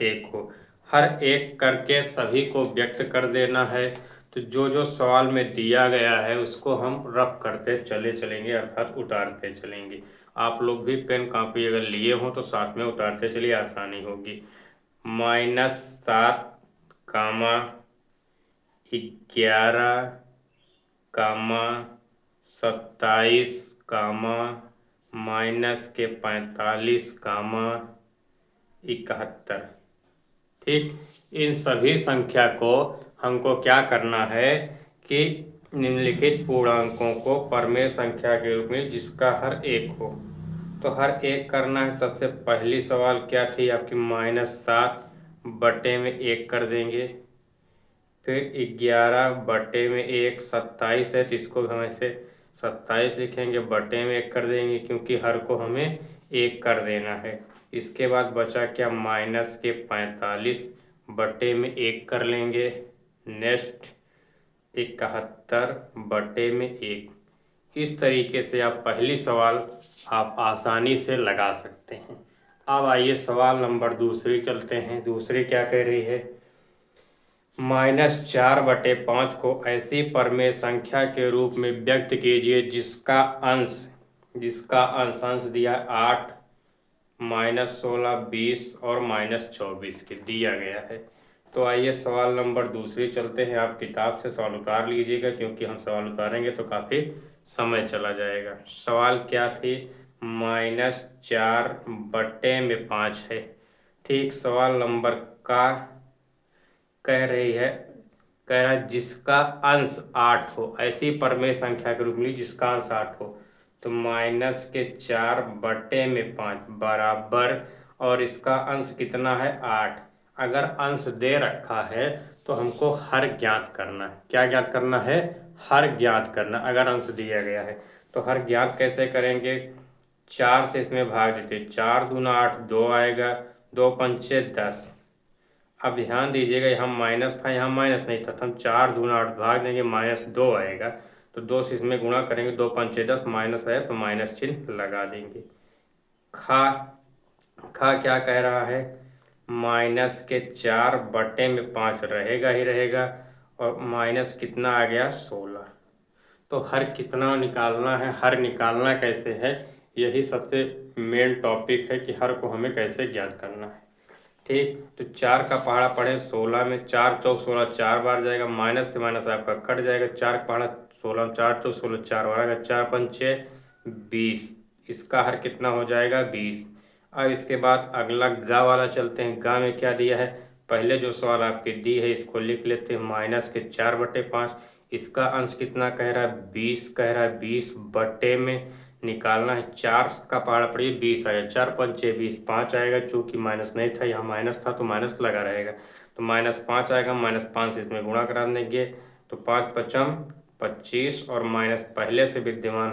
एक हो, हर एक करके सभी को व्यक्त कर देना है। तो जो जो सवाल में दिया गया है उसको हम रफ करते चले चलेंगे, अर्थात उतारते चलेंगे। आप लोग भी पेन कापी अगर लिए हों तो साथ में उतारते चलिए, आसानी होगी। -7 कामा 11 कामा 27 कामा -45 कामा 71। ठीक, इन सभी संख्या को हमको क्या करना है कि निम्नलिखित पूर्णांकों को परमेय संख्या के रूप में जिसका हर एक हो, तो हर एक करना है। सबसे पहली सवाल क्या थी आपकी, -7 बटे में 1 कर देंगे। फिर 11 बटे में 1 27 है, तो इसको हम ऐसे 27 लिखेंगे, बटे में 1 कर देंगे क्योंकि हर को हमें 1 कर देना है। इसके बाद बचा क्या, -45 बटे में 1 कर लेंगे। नेक्स्ट 71 बटे में 1। इस तरीके से आप पहली सवाल आप आसानी से लगा सकते हैं। अब आइए सवाल नंबर दूसरी चलते हैं। दूसरी क्या कह रही है, -4 बटे 5 को ऐसी परमेय संख्या के रूप में व्यक्त कीजिए जिसका अंश दिया 8, -16, 20 और -24 के दिया गया है। तो आइए सवाल नंबर दूसरी चलते हैं। आप किताब से सवाल उतार लीजिएगा क्योंकि हम सवाल उतारेंगे तो काफ़ी समय चला जाएगा। सवाल क्या थी, -4 बटे में 5 है। ठीक, सवाल नंबर का कह रही है, कह रहा है जिसका अंश 8 हो, ऐसी परमेय संख्या के रूप में जिसका अंश 8 हो। तो -4 बटे में 5 बराबर, और इसका अंश कितना है, 8। अगर अंश दे रखा है तो हमको हर ज्ञात करना है। क्या ज्ञात करना है, हर ज्ञात करना। अगर अंश दिया गया है तो हर ज्ञात कैसे करेंगे, 4 से इसमें भाग देते, 4 दूना 8, 2 आएगा, 2 पंचे 10। अब ध्यान दीजिएगा, यहाँ माइनस था, यहाँ माइनस नहीं था, तो हम 4 दूना 8 भाग देंगे, -2 आएगा। तो 2 से इसमें गुणा करेंगे, 2 पंचे 10, माइनस आया तो माइनस चिन्ह लगा देंगे। खा खा क्या कह रहा है, -4 बटे में 5 रहेगा ही रहेगा, और माइनस कितना आ गया, 16। तो हर कितना निकालना है, हर निकालना कैसे है, यही सबसे मेन टॉपिक है कि हर को हमें कैसे ज्ञात करना है। ठीक, तो 4 का पहाड़ा पढ़े 16 में, 4 चौक 16 4 बार जाएगा, माइनस से माइनस आपका कट जाएगा, 4 का पहाड़ा 16, 4 चौक 16 4 बार आएगा, 4 पंचे 20। इसका हर कितना हो जाएगा, 20। अब इसके बाद अगला गा वाला चलते हैं। गा में क्या दिया है, पहले जो सवाल आपके दी है इसको लिख लेते हैं, -4 बटे 5। इसका अंश कितना कह रहा है, 20 कह रहा है, 20 बटे में निकालना है, 4 का पहाड़ा पड़िए 20 आएगा, 4 पंचे 20, 5 आएगा, चूंकि माइनस नहीं था यहाँ माइनस था तो माइनस लगा रहेगा, तो -5 आएगा, -5 से इसमें गुणा करा देंगे, तो 5 पचम 25, और माइनस पहले से विद्यमान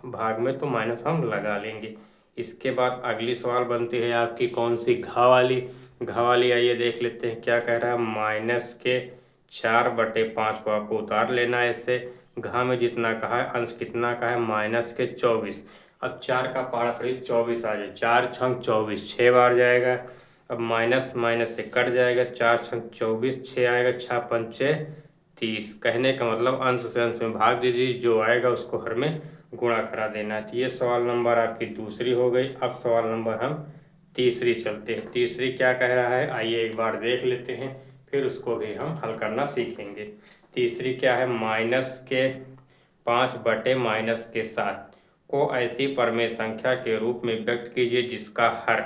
भाग में तो माइनस हम लगा लेंगे। इसके बाद अगली सवाल बनती है आपकी कौन सी, घा वाली। घा वाली आइए देख लेते हैं क्या कह रहा है, -4 बटे 5 को आपको उतार लेना है इससे। घा में जितना कहा है, अंश कितना का है, -24। अब 4 का पहाड़ा करीब 24 आ जाए, 4 छंग 24 6 बार जाएगा। अब माइनस माइनस से कट जाएगा, 4 छंग 24 6 आएगा, 6 पंचे 30। कहने का मतलब अंश से अंश में भाग दीजिए, जो आएगा उसको हर में गुणा करा देना है। तो ये सवाल नंबर आपकी दूसरी हो गई। अब सवाल नंबर हम तीसरी चलते हैं। तीसरी क्या कह रहा है, आइए एक बार देख लेते हैं, फिर उसको भी हम हल करना सीखेंगे। तीसरी क्या है, -5 बटे -7 को ऐसी परमेय संख्या के रूप में व्यक्त कीजिए जिसका हर।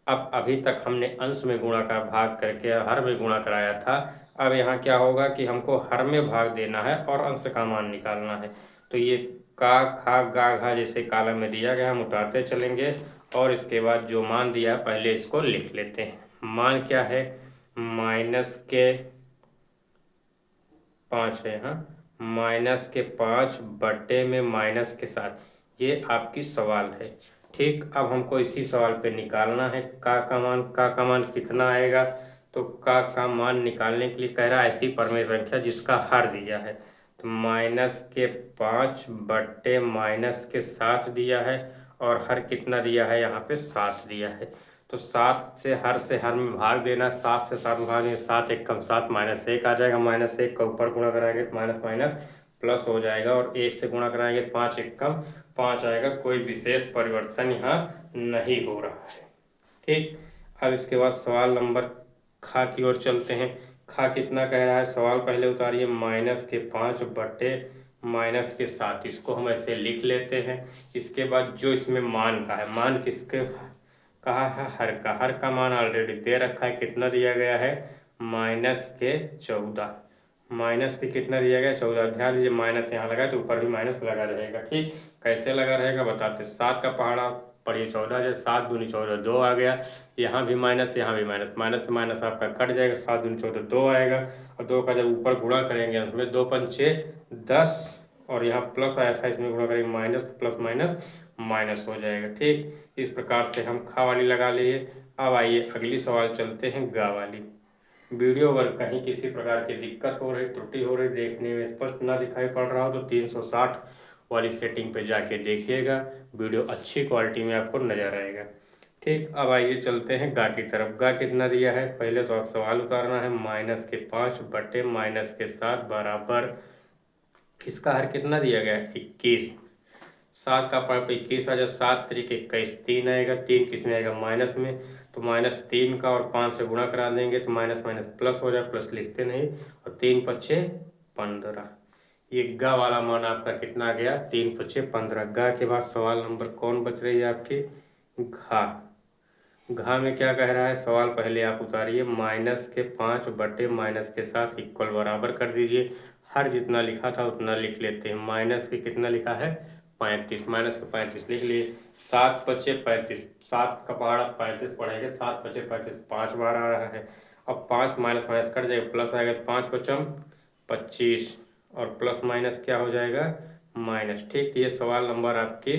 अब अभी तक हमने अंश में गुणा कर भाग करके हर में गुणा कराया था। अब यहाँ क्या होगा कि हमको हर में भाग देना है और अंश का मान निकालना है। तो ये का खा गा घा जैसे कालम में दिया गया हम उतारते चलेंगे, और इसके बाद जो मान दिया पहले इसको लिख लेते हैं। मान क्या है, -5 है, हाँ, -5 बटे में -7, ये आपकी सवाल है। ठीक, अब हमको इसी सवाल पे निकालना है का का मान कितना आएगा। तो का मान निकालने के लिए कह रहा है ऐसी परमेय संख्या जिसका हर दिया है, तो -5 बटे -7 दिया है, और हर कितना दिया है यहाँ पे 7 दिया है। तो 7 से हर में भाग देना, 7 से 7 में भाग देंगे, 7 एक कम 7 -1 आ जाएगा, -1 का ऊपर गुणा कराएंगे तो माइनस माइनस प्लस हो जाएगा, और 1 से गुणा कराएंगे तो 5 एक कम 5 आएगा। कोई विशेष परिवर्तन यहाँ नहीं हो रहा है। ठीक, अब इसके बाद सवाल नंबर खा की ओर चलते हैं। खा कितना कह रहा है, सवाल पहले उतारिए, -5 बटे -7, इसको हम ऐसे लिख लेते हैं। इसके बाद जो इसमें मान का है, मान किसके कहा है, हर का मान ऑलरेडी दे रखा है, कितना दिया गया है, -14, माइनस के कितना दिया गया, 14। ध्यान दीजिए माइनस यहाँ लगा है तो ऊपर भी माइनस लगा रहेगा। ठीक, कैसे लगा रहेगा बताते, 7 का पहाड़ा पढ़िए 14, जैसे 7 दूनी 14 2 आ गया, यहाँ भी माइनस यहाँ भी माइनस, माइनस से माइनस आपका कट जाएगा, 7 दूनी 14 2 आएगा, और 2 का जब ऊपर गुणा करेंगे उसमें 2 पंचे 10, और यहाँ प्लस आया था इसमें गुणा करेंगे माइनस, प्लस माइनस माइनस हो जाएगा। ठीक, इस प्रकार से हम खा वाली लगा लिए। अब आइए अगली सवाल चलते हैं गा वाली। वीडियो अगर कहीं किसी प्रकार की दिक्कत हो रही, त्रुटि हो रही, देखने में स्पष्ट ना दिखाई पड़ रहा हो तो 360 वाली सेटिंग पे जाके देखिएगा, वीडियो अच्छी क्वालिटी में आपको नजर आएगा। ठीक, अब आइए चलते हैं गा की तरफ। गा कितना दिया है, पहले तो आप सवाल उतारना है, -5 बटे -7 बराबर, किसका हर कितना दिया गया है, 21। 7 का पावर 21 आ जाए, 7 तरीके 21, 3 आएगा, 3 किस में आएगा, माइनस में, तो -3 का और 5 से गुणा करा देंगे तो माइनस माइनस प्लस हो जाए, प्लस लिखते नहीं, और 3 पच्चे 15। ये गा वाला मान आपका कितना आ गया, 3 पच्चे 15। गा के बाद सवाल नंबर कौन बच रही है आपकी, घा। घा में क्या कह रहा है, सवाल पहले आप उतारिए, -5 बटे -7 इक्वल बराबर कर दीजिए, हर जितना लिखा था उतना लिख लेते हैं। माइनस के कितना लिखा है, 35, माइनस के 35 लिख लिए, 7 पच्चे 35, 7 का पहाड़ा 35 पड़ेगा, 7 पच्चे 35, 5 बार आ रहा है। अब 5 माइनस माइनस कट जाएगा, प्लस आएगा, 5 पचम 25, और प्लस माइनस क्या हो जाएगा, माइनस। ठीक, ये सवाल नंबर आपकी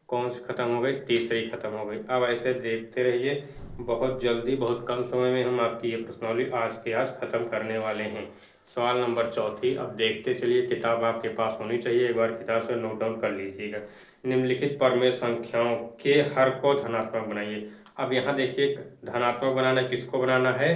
कौन सी खत्म हो गई, तीसरी खत्म हो गई। अब ऐसे देखते रहिए, बहुत जल्दी बहुत कम समय में हम आपकी ये प्रश्नावली आज के आज खत्म करने वाले हैं। सवाल नंबर चौथी, अब देखते चलिए, किताब आपके पास होनी चाहिए, एक बार किताब से नोट डाउन कर लीजिएगा। निम्नलिखित परमेय संख्याओं के हर को धनात्मक बनाइए। अब यहाँ देखिए, धनात्मक बनाना किसको बनाना है,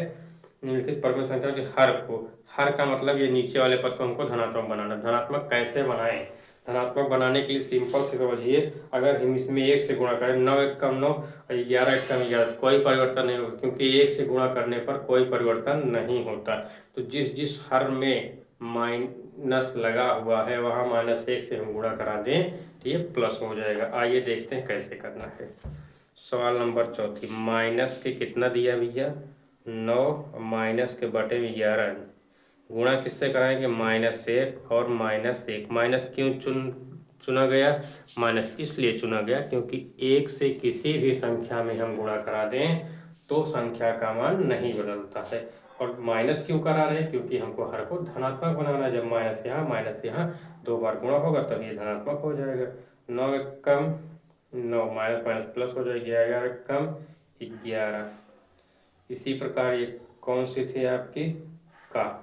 निम्नलिखित परमेय संख्याओं के हर को। हर का मतलब ये नीचे वाले पद को हमको धनात्मक बनाना। धनात्मक कैसे बनाएं, धनात्मक बनाने के लिए सिंपल से समझिए, अगर हम इसमें 1 से गुणा करें, 9 एक कम 9 और 11 एक कम 11, कोई परिवर्तन नहीं होगा, क्योंकि 1 से गुणा करने पर कोई परिवर्तन नहीं होता। तो जिस जिस हर में माइनस लगा हुआ है वहाँ -1 से हम गुणा करा दें तो ये प्लस हो जाएगा। आइए देखते हैं कैसे करना है। सवाल नंबर चौथी, माइनस के कितना दिया भैया, 9, माइनस के बटे में 11, गुणा किससे कराएंगे, -1 और -1। माइनस क्यों चुना गया, माइनस इसलिए चुना गया क्योंकि 1 से किसी भी संख्या में हम गुणा करा दें तो संख्या का मान नहीं बदलता है। और माइनस क्यों करा रहे हैं, क्योंकि हमको हर को धनात्मक बनाना है। जब माइनस यहाँ 2 बार गुणा होगा तब ये धनात्मक हो जाएगा। 9 एक कम 9, माइनस माइनस प्लस हो जाएगी, 11 एक कम 11। इसी प्रकार ये कौन सी थी आपकी, का।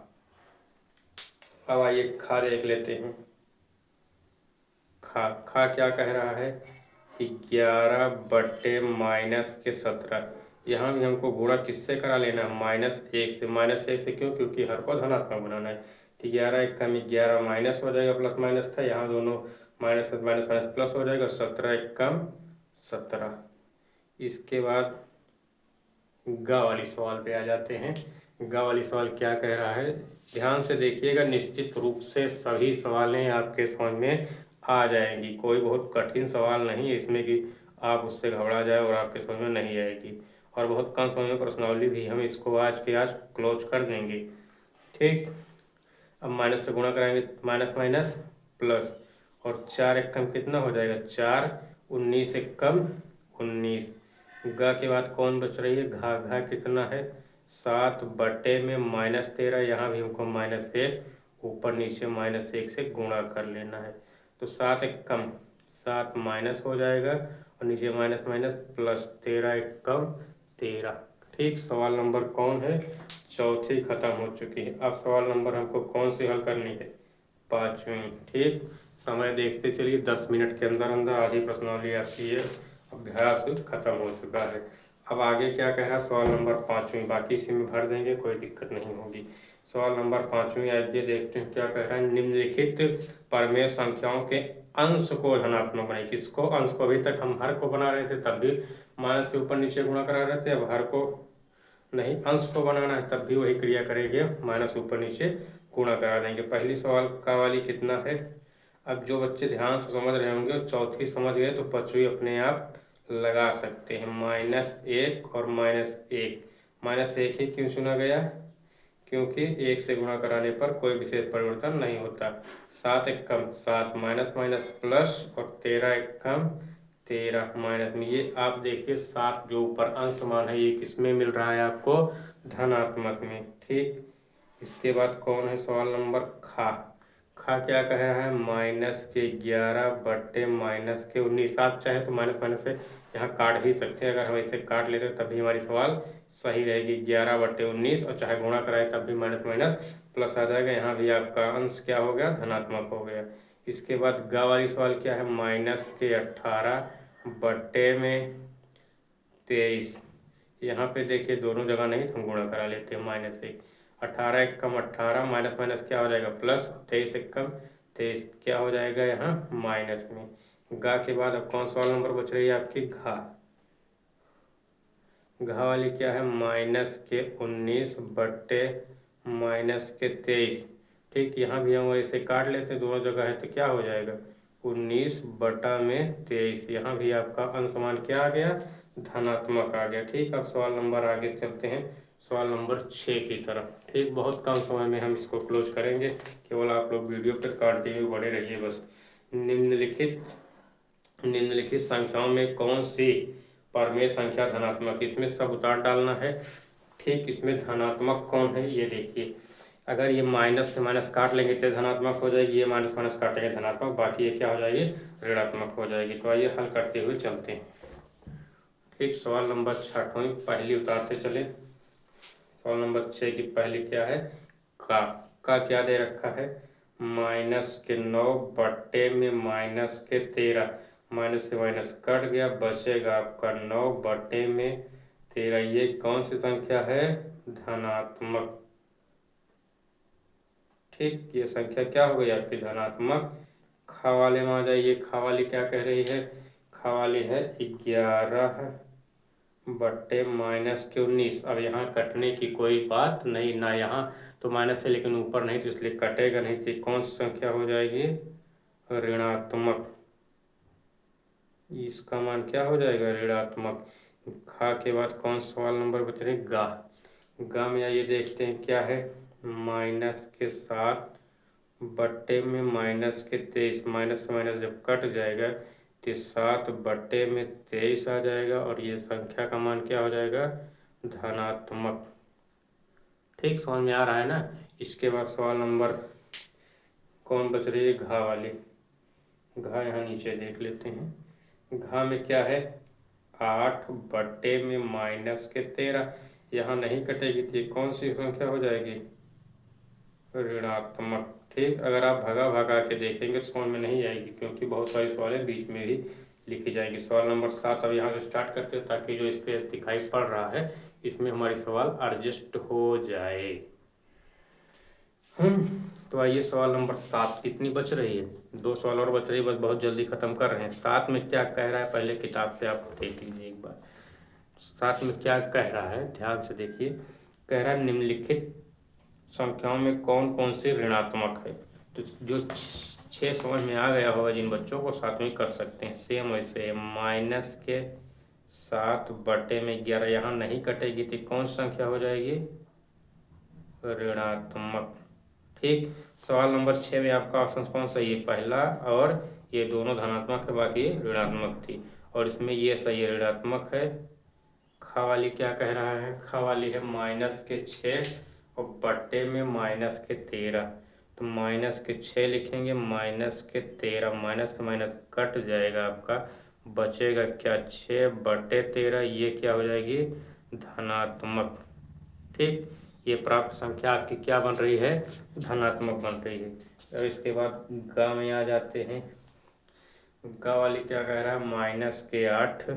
अब आइए खा देख लेते हैं। खा खा क्या कह रहा है, 11 बटे -17। यहाँ भी हमको गुणा किससे करा लेना है, -1 से। -1 से क्यों, क्योंकि हर को धनात्मक बनाना है। तो 11 एक कम 11 माइनस हो जाएगा, प्लस माइनस था, यहाँ दोनों माइनस माइनस माइनस प्लस हो जाएगा, 17 एक कम 17। इसके बाद गा वाली सवाल पे आ जाते हैं। गा वाली सवाल क्या कह रहा है, ध्यान से देखिएगा, निश्चित रूप से सभी सवालें आपके समझ में आ जाएंगी। कोई बहुत कठिन सवाल नहीं है इसमें कि आप उससे घबरा जाए और आपके समझ में नहीं आएगी। और बहुत कम समय में प्रश्नावली भी हम इसको आज के आज क्लोज कर देंगे। ठीक, अब माइनस से गुणा कराएंगे, माइनस माइनस प्लस, और 4 एक कम कितना हो जाएगा, 4, 19 एक कम 19। गा के बाद कौन बच रही है, घा। घा कितना है, 7 बटे में -13, यहाँ भी हमको -1 ऊपर नीचे -1 से गुणा कर लेना है। तो 7 एक कम 7 माइनस हो जाएगा, और नीचे माइनस माइनस प्लस, 13 एक कम 13। ठीक, सवाल नंबर कौन है, चौथी खत्म हो चुकी है। अब सवाल नंबर हमको कौन सी हल करनी है, 5वीं। ठीक, समय देखते चलिए, 10 मिनट के अंदर अंदर आधी प्रश्नावली आपकी ये अभ्यास खत्म हो चुका है। अब आगे क्या कह रहा है, सवाल नंबर 5वीं, बाकी इसी में भर देंगे, कोई दिक्कत नहीं होगी। सवाल नंबर 5वीं आइए देखते हैं क्या कह रहा है। निम्नलिखित परमेय संख्याओं के अंश को धनात्मक बनाए। किसको? अंश को। अभी तक हम हर को बना रहे थे, तब भी माइनस से ऊपर नीचे गुणा करा रहे थे। अब हर को नहीं, अंश को बनाना है, तब भी वही क्रिया करेंगे, माइनस ऊपर नीचे गुणा करा देंगे। पहली सवाल का वाली कितना है। अब जो बच्चे ध्यान से समझ रहे होंगे, चौथी समझ गए तो पांचवी अपने आप लगा सकते हैं। -1 और -1। -1 ही क्यों चुना गया? क्योंकि 1 से गुणा कराने पर कोई विशेष परिवर्तन नहीं होता। 7 एकम 7, माइनस माइनस प्लस, और 13 एकम 13 माइनस में। ये आप देखिए 7 जो ऊपर अंश मान है, ये किस में मिल रहा है आपको? धनात्मक में। ठीक, इसके बाद कौन है सवाल नंबर खा। खा क्या कह रहा है? -11 बट्टे -19। आप चाहे तो माइनस माइनस से यहाँ काट ही सकते हैं। अगर हम ऐसे काट लेते हैं तब भी हमारी सवाल सही रहेगी। 11/19, और चाहे गुणा कराए तब भी माइनस माइनस प्लस आ जाएगा। यहाँ भी आपका अंश क्या हो गया? धनात्मक हो गया। इसके बाद गा वाली सवाल क्या है? -18 बट्टे में 23। यहाँ पे देखिए दोनों जगह नहीं तो हम गुणा करा लेते हैं -1। 18 एकम 18, माइनस माइनस क्या हो जाएगा? प्लस। 23 एकम 23 क्या हो जाएगा यहाँ? माइनस में। गा के बाद अब कौन सवाल नंबर बच रही है आपकी? घा। घा वाली क्या है? -19 बट्टे -23। ठीक, यहाँ भी हम ऐसे काट लेते, दोनों जगह है तो क्या हो जाएगा? 19/23। यहाँ भी आपका अंश मान क्या आ गया? धनात्मक आ गया। ठीक, अब सवाल नंबर आगे चलते हैं, सवाल नंबर 6 की तरफ। ठीक, बहुत कम समय में हम इसको क्लोज करेंगे, केवल आप लोग वीडियो पर कंटिन्यू बने रहिए बस। निम्नलिखित संख्याओं में कौन सी परमेय संख्या धनात्मक? इसमें सब उतार डालना है। ठीक, इसमें धनात्मक कौन है ये देखिए। अगर ये माइनस से माइनस काट लेंगे तो धनात्मक हो जाएगी, ये माइनस माइनस काटेंगे धनात्मक, बाकी ये क्या हो जाएगी? ऋणात्मक हो जाएगी। तो आइए हल करते हुए चलते हैं। ठीक, सवाल नंबर 6 पहली उतारते चले। सवाल नंबर 6 की पहली क्या है? का क्या दे रखा है? -9 बट्टे में -13। माइनस से माइनस कट गया, बचेगा आपका 9 बट्टे में 13। ये कौन सी संख्या है? धनात्मक। ठीक, ये संख्या क्या हो गई आपकी? धनात्मक। खा वाले में आ जाइए। खा वाली क्या कह रही है? खा वाली है 11 बट्टे -19। अब यहाँ कटने की कोई बात नहीं, ना यहाँ तो माइनस है लेकिन ऊपर नहीं, तो इसलिए कटेगा नहीं। तो कौन सी संख्या हो जाएगी? ऋणात्मक। इसका मान क्या हो जाएगा? ऋणात्मक। खा के बाद कौन सवाल नंबर बच रहे? गा। गा में आइए देखते हैं क्या है। -7 बट्टे में -23। माइनस से माइनस जब कट जाएगा तो 7 बट्टे में 23 आ जाएगा, और ये संख्या का मान क्या हो जाएगा? धनात्मक। ठीक, समझ में आ रहा है ना? इसके बाद सवाल नंबर कौन बच रही है? घा वाली। घा यहाँ नीचे देख लेते हैं। घा में क्या है? 8 बट्टे में -13। यहाँ नहीं कटेगी तो ये कौन सी संख्या हो जाएगी? ऋणात्मक। ठीक, अगर आप भगा भगा के देखेंगे तो समझ में नहीं आएगी, क्योंकि बहुत सारी सवालें बीच में ही लिखी जाएगी। सवाल नंबर 7 अब यहाँ से स्टार्ट करते हैं, ताकि जो स्पेस दिखाई पड़ रहा है इसमें हमारी सवाल एडजस्ट हो जाए। तो आइए सवाल नंबर 7 कितनी बच रही है? 2 सवाल और बच रही है, बस बहुत जल्दी खत्म कर रहे हैं। 7 में क्या कह रहा है पहले किताब से आप देख लीजिए एक बार। 7 में क्या कह रहा है ध्यान से देखिए। कह रहा है निम्नलिखित संख्याओं में कौन कौन सी ऋणात्मक है। तो जो 6 समझ में आ गया होगा जिन बच्चों को, 7वीं कर सकते हैं। सेम वैसे -7 बटे में 11, यहाँ नहीं कटेगी तो कौन सी संख्या हो जाएगी? ऋणात्मक। ठीक, सवाल नंबर 6 में आपका ऑप्शन कौन सही है? पहला और ये दोनों धनात्मक है, बाकी ऋणात्मक थी, और इसमें ये सही है, ऋणात्मक है। खा वाली क्या कह रहा है? खा वाली है -6 और बट्टे में -13। तो -6 लिखेंगे, -13, माइनस से माइनस कट जाएगा आपका, बचेगा क्या? 6/13। ये क्या हो जाएगी? धनात्मक। ठीक, ये प्राप्त संख्या आपकी क्या बन रही है? धनात्मक बन रही है। और इसके बाद गा में आ जाते हैं। गा वाली क्या कह रहा है? -8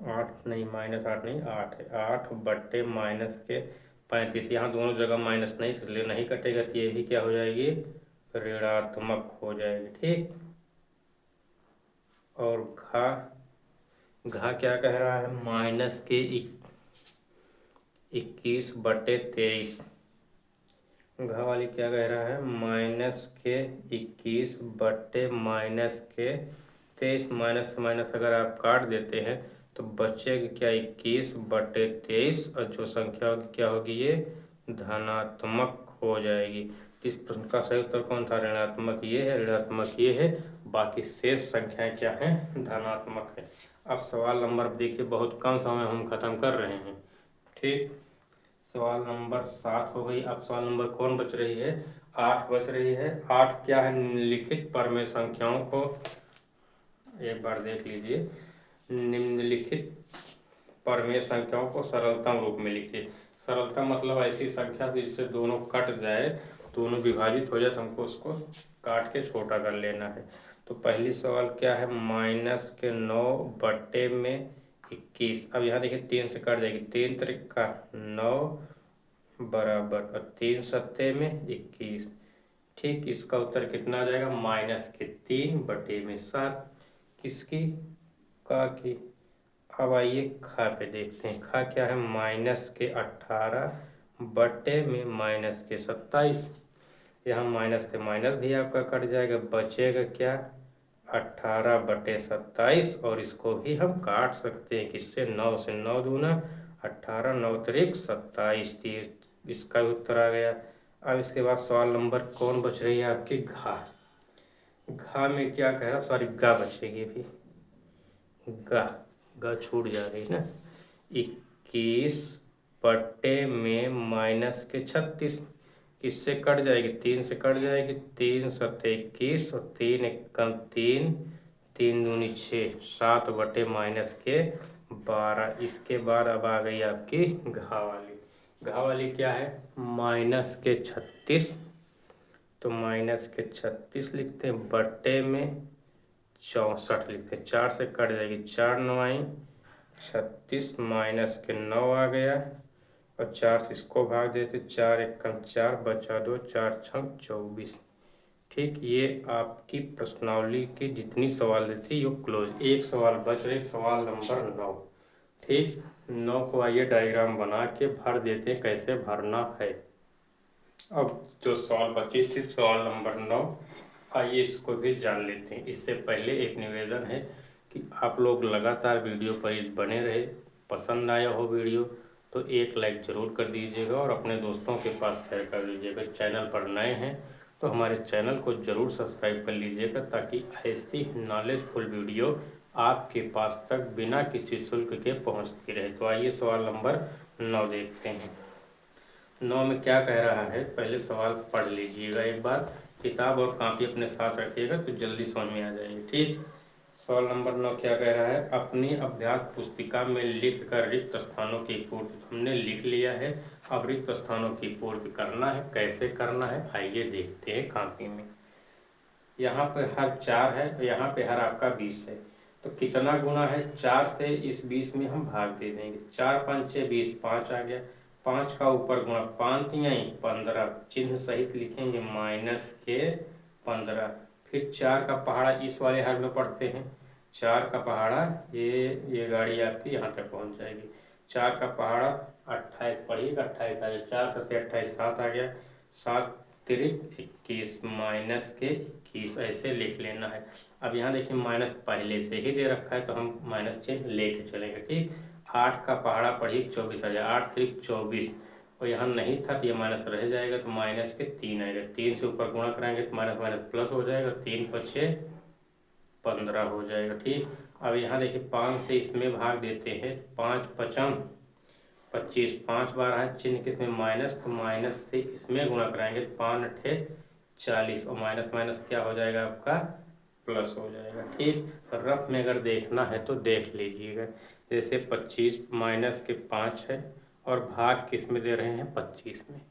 8 नहीं, -8 नहीं, 8 है। 8 बट्टे -35, यहाँ दोनों जगह माइनस नहीं, इसलिए नहीं कटेगा, तो ये भी क्या हो जाएगी, ऋणात्मक हो जाएगी। ठीक, और घा घा क्या कह रहा है, -21/23। घा वाली क्या कह रहा है, -21/-23, माइनस से माइनस अगर आप काट देते हैं तो बचेगा क्या, 21/23, और जो संख्या होगी क्या होगी, ये धनात्मक हो जाएगी। इस प्रश्न का सही उत्तर कौन था, ऋणात्मक ये है, ऋणात्मक ये है, बाकी शेष संख्याएं क्या हैं, धनात्मक है। अब सवाल नंबर देखिए, बहुत कम समय हम खत्म कर रहे हैं। ठीक, सवाल नंबर 7 हो गई। अब सवाल नंबर कौन बच रही है, 8 बच रही है। 8 क्या है, निम्नलिखित परमेय संख्याओं को, एक बार देख लीजिए, निम्नलिखित परमेय संख्याओं को सरलतम रूप में लिखिए। सरलता मतलब ऐसी संख्या जिससे दोनों कट जाए, दोनों विभाजित हो जाए, तो हमको उसको काट के छोटा कर लेना है। तो पहली सवाल क्या है, -9/21। अब यहाँ देखिए 3 से कट जाएगी, 3 त्रिक 9 बराबर, और 3 सत्ते में 21। ठीक, इसका उत्तर कितना आ जाएगा, -3/7। किसकी, का की। अब आइए खा पे देखते हैं, खा क्या है, -18/-27। यहाँ माइनस से माइनस भी आपका कट जाएगा, बचेगा क्या, 18/27, और इसको भी हम काट सकते हैं किससे, 9 से, 9 दूना 18, 9 त्रिक 27, इसका भी उत्तर आ गया। अब इसके बाद सवाल नंबर कौन बच रही है आपकी, घा। घा में क्या कह रहा, सॉरी गा बचेगी भी, गा, गा छूट जा रही ना। 21/-36, किससे कट जाएगी, 3 से कट जाएगी, 3 सत्ते 21, और 3 एकम 3, 3 दूनी 6, 7/-12। इसके बाद अब आ गई आपकी घा वाली। घा वाली क्या है, -36, तो -36 लिखते हैं, बट्टे में 64 लिखते हैं, 4 से कट जाएगी, 4 9 36, -9 आ गया, और 4 से इसको भाग देते, 4 एकम 4, बचा 2, 4 छंग 24। ठीक, ये आपकी प्रश्नावली की जितनी सवाल थी वो क्लोज। एक सवाल बच रही, सवाल नंबर 9। ठीक, 9 को आइए डायग्राम बना के भर देते हैं, कैसे भरना है। अब जो सवाल बची थी, सवाल नंबर 9, आइए इसको भी जान लेते हैं। इससे पहले एक निवेदन है कि आप लोग लगातार वीडियो पर बने रहे। पसंद आया हो वीडियो तो एक लाइक ज़रूर कर दीजिएगा, और अपने दोस्तों के पास शेयर कर दीजिएगा। चैनल पर नए हैं तो हमारे चैनल को ज़रूर सब्सक्राइब कर लीजिएगा, ताकि ऐसी नॉलेजफुल वीडियो आपके पास तक बिना किसी शुल्क के पहुंचती रहे। तो आइए सवाल नंबर 9 देखते हैं। 9 में क्या कह रहा है, पहले सवाल पढ़ लीजिएगा एक बार, किताब और कॉपी अपने साथ रखिएगा तो जल्दी समझ में आ जाएगी। ठीक, सवाल नंबर 9 क्या कह रहा है, अपनी अभ्यास पुस्तिका में लिख कर रिक्त स्थानों की पूर्ति, हमने लिख लिया है, अब रिक्त स्थानों की पूर्ति करना है। कैसे करना है आइए देखते हैं कॉपी में। यहाँ पे हर 4 है, तो यहाँ पे हर आपका 20 है, तो कितना गुना है, 4 से इस 20 में हम भाग दे देंगे, 4 पंचे 20, 5 आ गया, 5 का ऊपर गुणा, 5 यहीं 15, चिन्ह सहित लिखेंगे -15। फिर 4 का पहाड़ा इस वाले हर में पढ़ते हैं, 4 का पहाड़ा, ये गाड़ी आपकी यहाँ तक पहुँच जाएगी, 4 का पहाड़ा 28 पढ़िएगा, 28 आ गया, 4 सत्ते 28, 7 आ गया, 7 तिरिक 21, -21, ऐसे लिख लेना है। अब यहाँ देखिए माइनस पहले से ही दे रखा है, तो हम माइनस चिन्ह लेके चलेंगे। ठीक, 8 का पहाड़ा पढ़िए 24 आ जाए, 8 तिरिक 24, और यहाँ नहीं था तो ये माइनस रह जाएगा, तो -3 आएगा, 3 से ऊपर गुणा कराएंगे तो माइनस माइनस प्लस हो जाएगा, 3 पचे 15 हो जाएगा। ठीक, अब यहाँ देखिए 5 से इसमें भाग देते हैं, 5 पचम 25, 5 बार है चिन्ह किसमें, माइनस, तो माइनस से इसमें गुणा कराएंगे, 5 अठे 40, और माइनस माइनस क्या हो जाएगा आपका, प्लस हो जाएगा। ठीक, रफ में अगर देखना है तो देख लीजिएगा, जैसे 25 माइनस के 5 है, और भाग किस में दे रहे हैं, 25 में,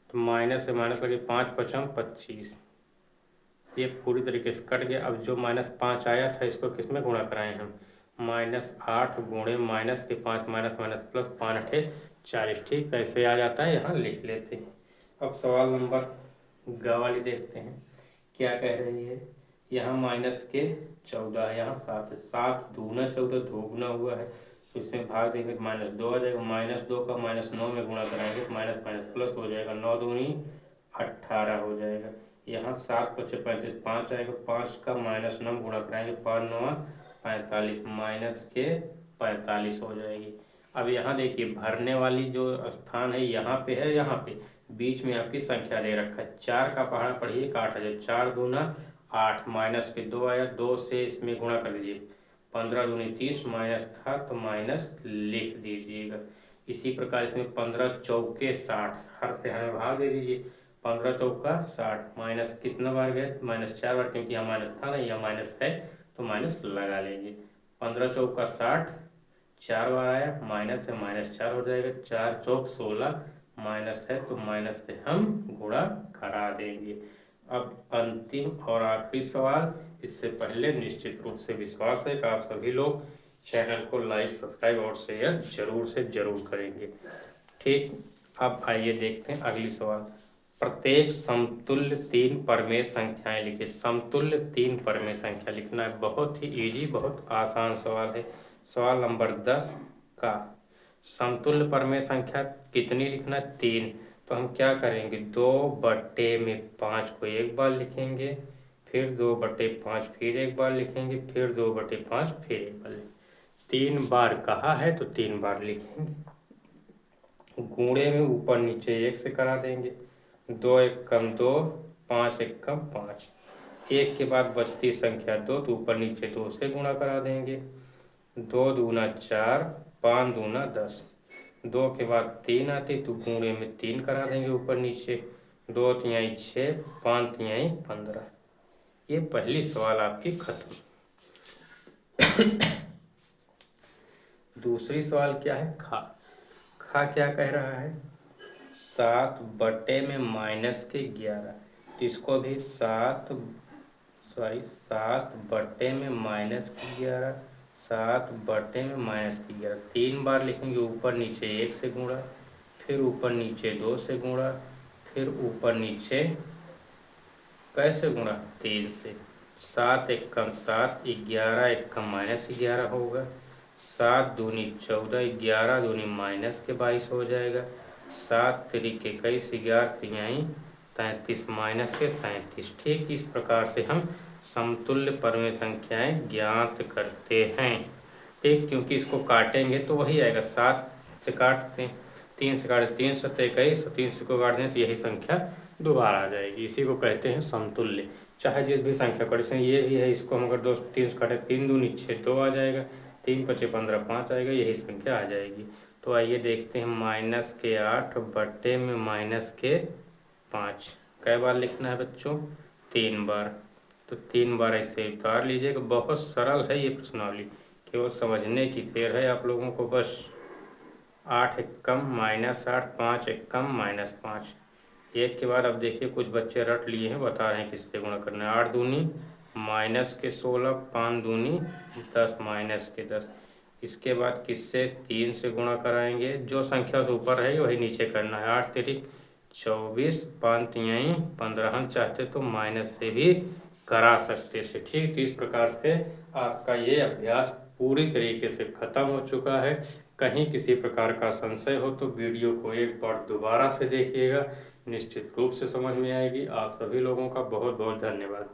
तो माइनस से माइनस करके 5 पचम 25, ये पूरी तरीके से कट गया। अब जो -5 आया था इसको किस में गुणा कराएं हम, -8 गुणे -5 माइनस माइनस प्लस 5 अठे 40। ठीक, कैसे आ जाता है यहाँ लिख लेते हैं। अब सवाल नंबर ग वाली देखते हैं क्या कह रही है। यहाँ -14 यहाँ 7 है, 7 दूना 14 दो गुना हुआ है, तो इसमें भाग देंगे तो -2 आ जाएगा। -2 का -9 में गुणा कराएंगे तो माइनस माइनस प्लस हो जाएगा, 9 दूनी 18 हो जाएगा। यहाँ 7 पचे 35 5 आएगा, 5 का -9 गुणा कराएंगे 5 9 45 -45 हो जाएगी। अब यहाँ देखिए भरने वाली जो स्थान है यहाँ पे है, यहाँ पे बीच में आपकी संख्या दे रखा है 4 का पहाड़ा पढ़िए 8 आ जाए, 4 दूना 8 -2 आया, 2 से इसमें गुणा कर दीजिए, 15 दूनी 30 माइनस था तो माइनस लिख दीजिएगा। इसी प्रकार इसमें 15 चौके 60, हर से हमें भाग दे दीजिए, 15 चौका 60 माइनस कितना बार गए -4 बार, क्योंकि यहाँ माइनस था ना, यहाँ माइनस है तो माइनस लगा लेंगे। 15 चौका 60 4 बार आया, माइनस है -4 हो जाएगा, 4 चौक 16 माइनस है तो माइनस से हम गुणा करा देंगे। अब अंतिम और आखिरी सवाल, इससे पहले निश्चित रूप से विश्वास है कि आप सभी लोग चैनल को लाइक सब्सक्राइब और शेयर जरूर से जरूर करेंगे। ठीक, अब आइए देखते हैं अगली सवाल। प्रत्येक समतुल्य 3 परमेय संख्याएं लिखिए। समतुल्य 3 परमेय संख्या लिखना है, बहुत ही इजी, बहुत आसान सवाल है। सवाल नंबर 10 का समतुल्य परमेय संख्या कितनी लिखना, 3। तो हम क्या करेंगे, 2/5 को एक बार लिखेंगे, फिर 2/5 फिर एक बार लिखेंगे, फिर 2/5 फिर एक बार लिखेंगे। 3 बार कहा है तो 3 बार लिखेंगे। गुणे में ऊपर नीचे 1 से करा देंगे, 2 एक कम 2, 5 एक कम 5, 1 के बाद बचती संख्या 2 तो ऊपर नीचे 2 से गुणा करा देंगे, 2 दूना 4, 5 दूना 10, 2 के बाद 3 आती तो गुणे में 3 करा देंगे ऊपर नीचे, 2 तिहाई 6, 5 तिहाई 15। ये पहली सवाल आपकी खत्म। दूसरी सवाल क्या है, खा। खा क्या कह रहा है, 7 बटे में -11, तो इसको भी 7 बटे में -11, 7 बटे में -11 3 बार लिखेंगे, ऊपर नीचे 1 से गुणा, फिर ऊपर नीचे 2 से गुणा, फिर ऊपर नीचे कैसे गुणा 3 से, 7 एक कम 7, 11 एक कम -11 होगा, 7 दूनी 14, 11 दूनी -22 हो जाएगा, 7 तरीके 21, 11 तिहाई 33 माइनस के 33। ठीक इस प्रकार से हम समतुल्य परमेय संख्याएं ज्ञात करते हैं। ठीक, क्योंकि इसको काटेंगे तो वही आएगा, 7 से काटते हैं, 3 से काटते 3 7 21, 3 से को काटते हैं तो यही संख्या दोबारा आ जाएगी। इसी को कहते हैं समतुल्य, चाहे जिस भी संख्या को। जैसे ये भी है, इसको हम अगर 3 से काटे 3 दूनी 6 2 आ जाएगा, 3 पचे 15 5 आएगा, यही संख्या आ जाएगी। तो आइए देखते हैं, -8 बटे में -5 कै बार लिखना है बच्चों, 3 बार। तो 3 बार ऐसे उतार लीजिएगा। बहुत सरल है ये प्रश्नावली, केवल समझने की देर है आप लोगों को बस। 8 एक कम -8, 5 एक कम -5। एक के बाद अब देखिए कुछ बच्चे रट लिए हैं, बता रहे हैं किससे गुणा करना है। 8 दूनी -16, 5 दूनी 10 -10। इसके बाद किससे 3 से गुणा कराएंगे, जो संख्या से ऊपर है वही नीचे करना है। 8 तिरिक 24, 5 तिहाई 15। हम चाहते तो माइनस से भी करा सकते थे। ठीक, तो इस प्रकार से आपका ये अभ्यास पूरी तरीके से खत्म हो चुका है। कहीं किसी प्रकार का संशय हो तो वीडियो को एक बार दोबारा से देखिएगा, निश्चित रूप से समझ में आएगी। आप सभी लोगों का बहुत बहुत धन्यवाद।